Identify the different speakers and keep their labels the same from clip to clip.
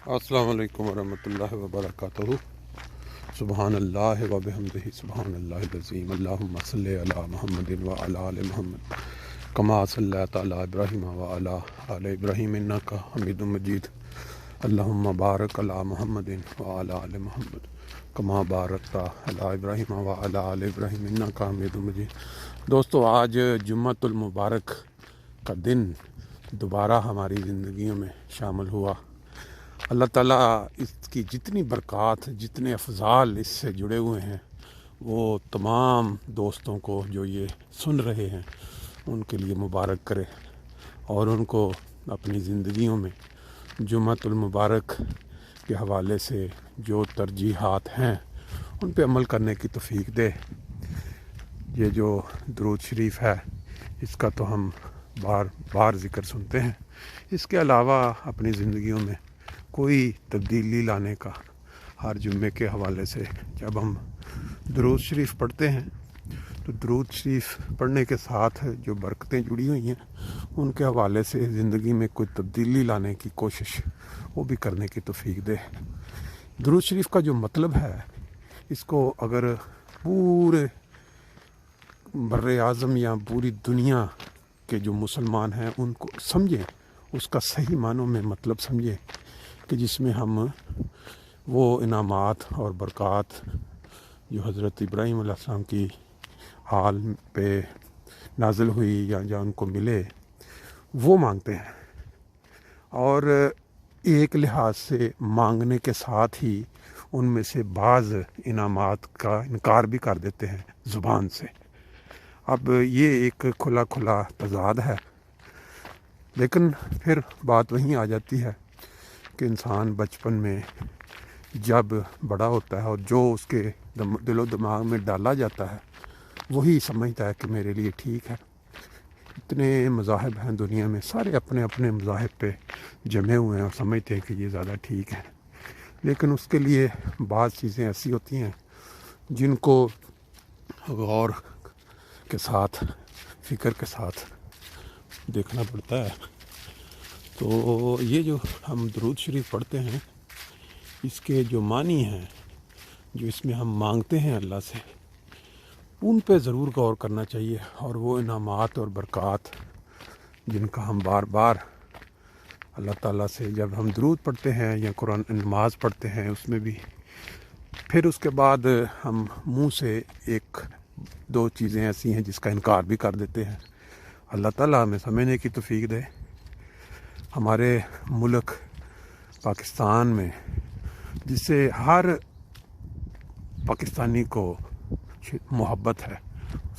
Speaker 1: السلام علیکم ورحمۃ اللہ وبرکاتہ۔ سبحان اللہ و بحمدہ سبحان اللہ العظیم۔ اللہم صلی علی محمد وعلی آل محمد کما صلیت علی ابراہیم وعلی آل ابراہیم انک حمید مجید۔ اللہم بارک علی محمد وعلی آل محمد کما بارکت علی ابراہیم وعلی آل ابراہیم انک حمید مجید۔ دوستو، آج جمعۃ المبارک کا دن دوبارہ ہماری زندگیوں میں شامل ہوا۔ اللہ تعالیٰ اس کی جتنی برکات، جتنے افضال اس سے جڑے ہوئے ہیں، وہ تمام دوستوں کو جو یہ سن رہے ہیں ان کے لیے مبارک کرے، اور ان کو اپنی زندگیوں میں جمعۃ المبارک کے حوالے سے جو ترجیحات ہیں ان پہ عمل کرنے کی توفیق دے۔ یہ جو درود شریف ہے اس کا تو ہم بار بار ذکر سنتے ہیں، اس کے علاوہ اپنی زندگیوں میں کوئی تبدیلی لانے کا ہر جمعے کے حوالے سے جب ہم درود شریف پڑھتے ہیں تو درود شریف پڑھنے کے ساتھ جو برکتیں جڑی ہوئی ہیں ان کے حوالے سے زندگی میں کوئی تبدیلی لانے کی کوشش وہ بھی کرنے کی توفیق دے۔ درود شریف کا جو مطلب ہے، اس کو اگر پورے بر اعظم یا پوری دنیا کے جو مسلمان ہیں ان کو سمجھیں، اس کا صحیح معنوں میں مطلب سمجھیں کہ جس میں ہم وہ انعامات اور برکات جو حضرت ابراہیم علیہ السلام کی حال پہ نازل ہوئی یا ان کو ملے وہ مانگتے ہیں، اور ایک لحاظ سے مانگنے کے ساتھ ہی ان میں سے بعض انعامات کا انکار بھی کر دیتے ہیں زبان سے۔ اب یہ ایک کھلا کھلا تضاد ہے، لیکن پھر بات وہیں آ جاتی ہے کہ انسان بچپن میں جب بڑا ہوتا ہے اور جو اس کے دل و دماغ میں ڈالا جاتا ہے وہی سمجھتا ہے کہ میرے لیے ٹھیک ہے۔ اتنے مذاہب ہیں دنیا میں، سارے اپنے اپنے مذاہب پہ جمے ہوئے ہیں اور سمجھتے ہیں کہ یہ زیادہ ٹھیک ہے، لیکن اس کے لیے بعض چیزیں ایسی ہوتی ہیں جن کو غور کے ساتھ، فکر کے ساتھ دیکھنا پڑتا ہے۔ تو یہ جو ہم درود شریف پڑھتے ہیں، اس کے جو معنی ہیں، جو اس میں ہم مانگتے ہیں اللہ سے، ان پہ ضرور غور کرنا چاہیے، اور وہ انعامات اور برکات جن کا ہم بار بار اللہ تعالیٰ سے جب ہم درود پڑھتے ہیں یا قرآن نماز پڑھتے ہیں اس میں بھی، پھر اس کے بعد ہم منہ سے ایک دو چیزیں ایسی ہیں جس کا انکار بھی کر دیتے ہیں۔ اللہ تعالیٰ ہمیں سمجھنے کی توفیق دے۔ ہمارے ملک پاکستان میں، جس سے ہر پاکستانی کو محبت ہے،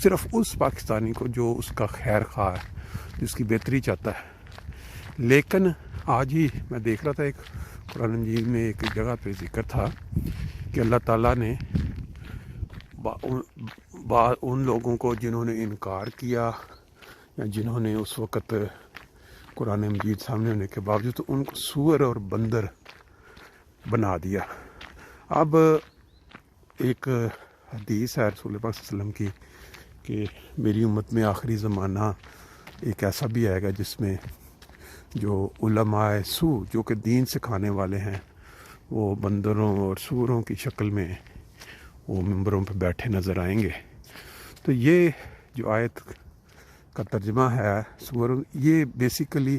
Speaker 1: صرف اس پاکستانی کو جو اس کا خیر خواہ ہے، جس کی بہتری چاہتا ہے، لیکن آج ہی میں دیکھ رہا تھا ایک قرآن مجید میں ایک جگہ پہ ذکر تھا کہ اللہ تعالیٰ نے ان لوگوں کو جنہوں نے انکار کیا یا جنہوں نے اس وقت قرآن مجید سامنے ہونے کے باوجود ان کو سور اور بندر بنا دیا۔ اب ایک حدیث ہے رسول پاک صلی اللہ علیہ وسلم کی کہ میری امت میں آخری زمانہ ایک ایسا بھی آئے گا جس میں جو علماء سو، جو کہ دین سکھانے والے ہیں، وہ بندروں اور سوروں کی شکل میں وہ ممبروں پہ بیٹھے نظر آئیں گے۔ تو یہ جو آیت کا ترجمہ ہے سور، یہ بیسیکلی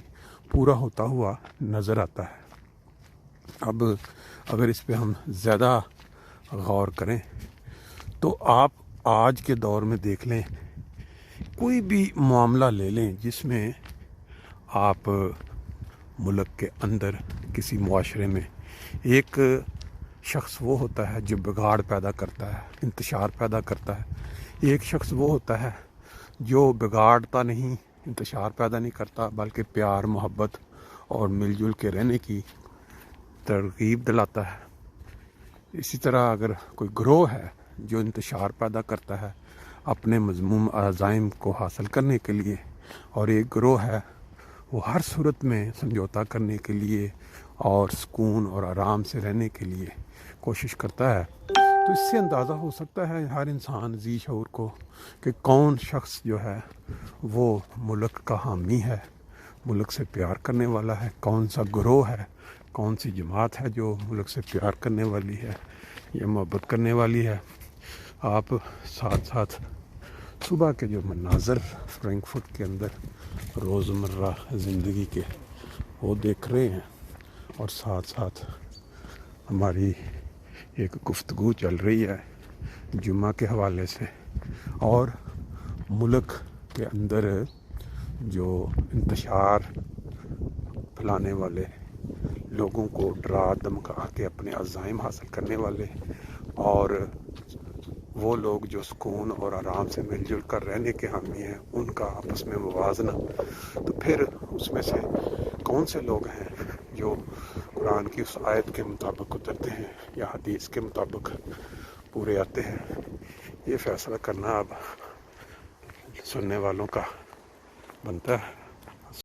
Speaker 1: پورا ہوتا ہوا نظر آتا ہے۔ اب اگر اس پہ ہم زیادہ غور کریں تو آپ آج کے دور میں دیکھ لیں، کوئی بھی معاملہ لے لیں جس میں آپ ملک کے اندر کسی معاشرے میں ایک شخص وہ ہوتا ہے جو بگاڑ پیدا کرتا ہے، انتشار پیدا کرتا ہے، ایک شخص وہ ہوتا ہے جو بگاڑتا نہیں، انتشار پیدا نہیں کرتا، بلکہ پیار، محبت اور مل جل کے رہنے کی ترغیب دلاتا ہے۔ اسی طرح اگر کوئی گروہ ہے جو انتشار پیدا کرتا ہے اپنے مذموم عزائم کو حاصل کرنے کے لیے، اور ایک گروہ ہے وہ ہر صورت میں سمجھوتا کرنے کے لیے اور سکون اور آرام سے رہنے کے لیے کوشش کرتا ہے، تو اس سے اندازہ ہو سکتا ہے ہر انسان ذی شعور کو کہ کون شخص جو ہے وہ ملک کا حامی ہے، ملک سے پیار کرنے والا ہے، کون سا گروہ ہے، کون سی جماعت ہے جو ملک سے پیار کرنے والی ہے یا محبت کرنے والی ہے. آپ ساتھ ساتھ صبح کے جو مناظر فرینکفرٹ کے اندر روزمرہ زندگی کے وہ دیکھ رہے ہیں، اور ساتھ ساتھ ہماری ایک گفتگو چل رہی ہے جمعہ کے حوالے سے، اور ملک کے اندر جو انتشار پھیلانے والے لوگوں کو ڈرا دھمکا کے اپنے عزائم حاصل کرنے والے، اور وہ لوگ جو سکون اور آرام سے مل جل کر رہنے کے حامی ہیں، ان کا آپس میں موازنہ. تو پھر اس میں سے کون سے لوگ ہیں جو قرآن کی اس آیت کے مطابق اترتے ہیں یا حدیث کے مطابق پورے آتے ہیں، یہ فیصلہ کرنا اب سننے والوں کا بنتا ہے.